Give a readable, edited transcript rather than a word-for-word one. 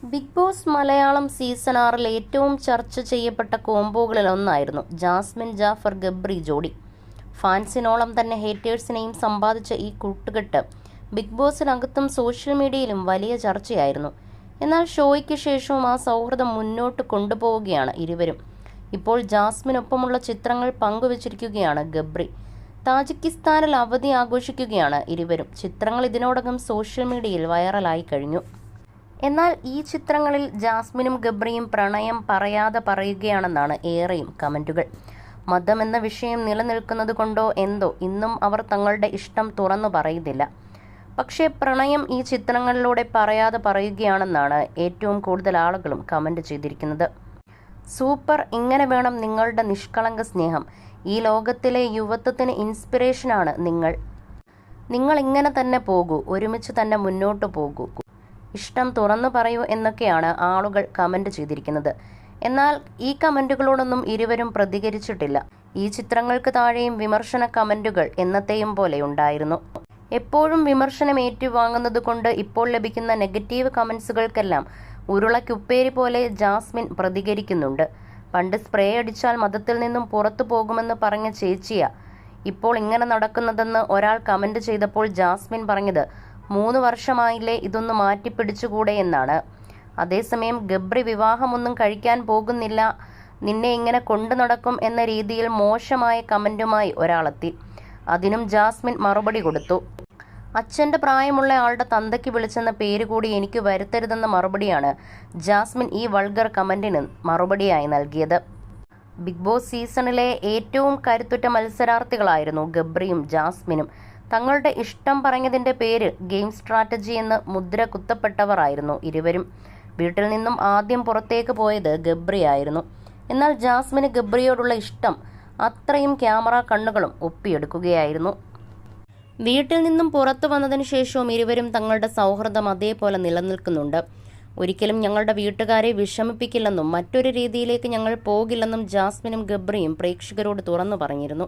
Big boss Malayalam season 6 ഏറ്റവും ചർച്ച ചെയ്യപ്പെട്ട കോംബോകളിലൊന്നായിരുന്നു ജാസ്മിൻ ജാഫർ ഗബ്രി ജോഡി. ഫാൻസിനോളം തന്നെ ഹേറ്റേഴ്സിനെയും സമ്പാദിച്ച ഈ കൂട്ടുകെട്ട് ബിഗ് ബോസിനകത്തും സോഷ്യൽ മീഡിയയിലും വലിയ ചർച്ചയായിരുന്നു. എന്നാൽ ഷോയ്ക്ക് ശേഷവും ആ സൗഹൃദം മുന്നോട്ട് കൊണ്ടുപോവുകയാണ് ഇരുവരും. ഇപ്പോൾ ജാസ്മിനൊപ്പമുള്ള ചിത്രങ്ങൾ പങ്കുവച്ചിരിക്കുകയാണ് ഗബ്രി. താജിക്കിസ്ഥാനിൽ അവധി ആഘോഷിക്കുകയാണ് ഇരുവരും. ചിത്രങ്ങൾ ഇതിനോടകം സോഷ്യൽ മീഡിയയിൽ വൈറലായി കഴിഞ്ഞു. എന്നാൽ ഈ ചിത്രങ്ങളിൽ ജാസ്മിനും ഗബ്രിയും പ്രണയം പറയാതെ പറയുകയാണെന്നാണ് ഏറെയും കമന്റുകൾ. മതം എന്ന വിഷയം നിലനിൽക്കുന്നത് കൊണ്ടോ എന്തോ ഇന്നും അവർ തങ്ങളുടെ ഇഷ്ടം തുറന്നു പറയുന്നില്ല. പക്ഷേ പ്രണയം ഈ ചിത്രങ്ങളിലൂടെ പറയാതെ പറയുകയാണെന്നാണ് ഏറ്റവും കൂടുതൽ ആളുകളും കമന്റ് ചെയ്തിരിക്കുന്നത്. സൂപ്പർ, ഇങ്ങനെ വേണം നിങ്ങളുടെ നിഷ്കളങ്ക സ്നേഹം. ഈ ലോകത്തിലെ യുവത്വത്തിന് ഇൻസ്പിറേഷനാണ് നിങ്ങൾ ഇങ്ങനെ തന്നെ പോകൂ, ഒരുമിച്ച് തന്നെ മുന്നോട്ട് പോകൂ, ഇഷ്ടം തുറന്നു പറയൂ എന്നൊക്കെയാണ് ആളുകൾ കമന്റ് ചെയ്തിരിക്കുന്നത്. എന്നാൽ ഈ കമന്റുകളോടൊന്നും ഇരുവരും പ്രതികരിച്ചിട്ടില്ല. ഈ ചിത്രങ്ങൾക്ക് താഴെയും വിമർശന കമന്റുകൾ എന്നത്തെയും പോലെ ഉണ്ടായിരുന്നു. എപ്പോഴും വിമർശനം ഏറ്റുവാങ്ങുന്നത് കൊണ്ട് ഇപ്പോൾ ലഭിക്കുന്ന നെഗറ്റീവ് കമന്റ്സുകൾക്കെല്ലാം ഉരുളക്കുപ്പേരി പോലെ ജാസ്മിൻ പ്രതികരിക്കുന്നുണ്ട്. പണ്ട് സ്പ്രേ അടിച്ചാൽ മതത്തിൽ നിന്നും പുറത്തു പോകുമെന്ന് പറഞ്ഞ ചേച്ചിയാ ഇപ്പോൾ ഇങ്ങനെ നടക്കുന്നതെന്ന് ഒരാൾ കമന്റ് ചെയ്തപ്പോൾ ജാസ്മിൻ പറഞ്ഞത് 3 വർഷമായില്ലേ, ഇതൊന്ന് മാറ്റിപ്പിടിച്ചുകൂടെ എന്നാണ്. അതേസമയം ഗബ്രി വിവാഹമൊന്നും കഴിക്കാൻ പോകുന്നില്ല, നിന്നെ ഇങ്ങനെ കൊണ്ടു നടക്കും എന്ന രീതിയിൽ മോശമായ കമന്റുമായി ഒരാളെത്തി. അതിനും ജാസ്മിൻ മറുപടി കൊടുത്തു. അച്ഛൻ്റെ പ്രായമുള്ള ആളുടെ തന്തയ്ക്ക് വിളിച്ചെന്ന പേര് കൂടി എനിക്ക് വരുത്തരുതെന്ന മറുപടിയാണ് ജാസ്മിൻ ഈ വൾഗർ കമന്റിന് മറുപടിയായി നൽകിയത്. ബിഗ് ബോസ് സീസണിലെ ഏറ്റവും കരുത്തുറ്റ മത്സരാർത്ഥികളായിരുന്നു ഗബ്രിയും ജാസ്മിനും. തങ്ങളുടെ ഇഷ്ടം പറഞ്ഞതിൻ്റെ പേരിൽ ഗെയിം സ്ട്രാറ്റജി എന്ന് മുദ്ര കുത്തപ്പെട്ടവരായിരുന്നു ഇരുവരും. വീട്ടിൽ നിന്നും ആദ്യം പുറത്തേക്ക് പോയത് ഗബ്രി ആയിരുന്നു. എന്നാൽ ജാസ്മിന് ഗബ്രിയോടുള്ള ഇഷ്ടം അത്രയും ക്യാമറ കണ്ണുകളും ഒപ്പിയെടുക്കുകയായിരുന്നു. വീട്ടിൽ നിന്നും പുറത്തു വന്നതിന് ശേഷവും ഇരുവരും തങ്ങളുടെ സൗഹൃദം അതേപോലെ നിലനിൽക്കുന്നുണ്ട്. ഒരിക്കലും ഞങ്ങളുടെ വീട്ടുകാരെ വിഷമിപ്പിക്കില്ലെന്നും മറ്റൊരു രീതിയിലേക്ക് ഞങ്ങൾ പോകില്ലെന്നും ജാസ്മിനും ഗബ്രിയും പ്രേക്ഷകരോട് തുറന്നു പറഞ്ഞിരുന്നു.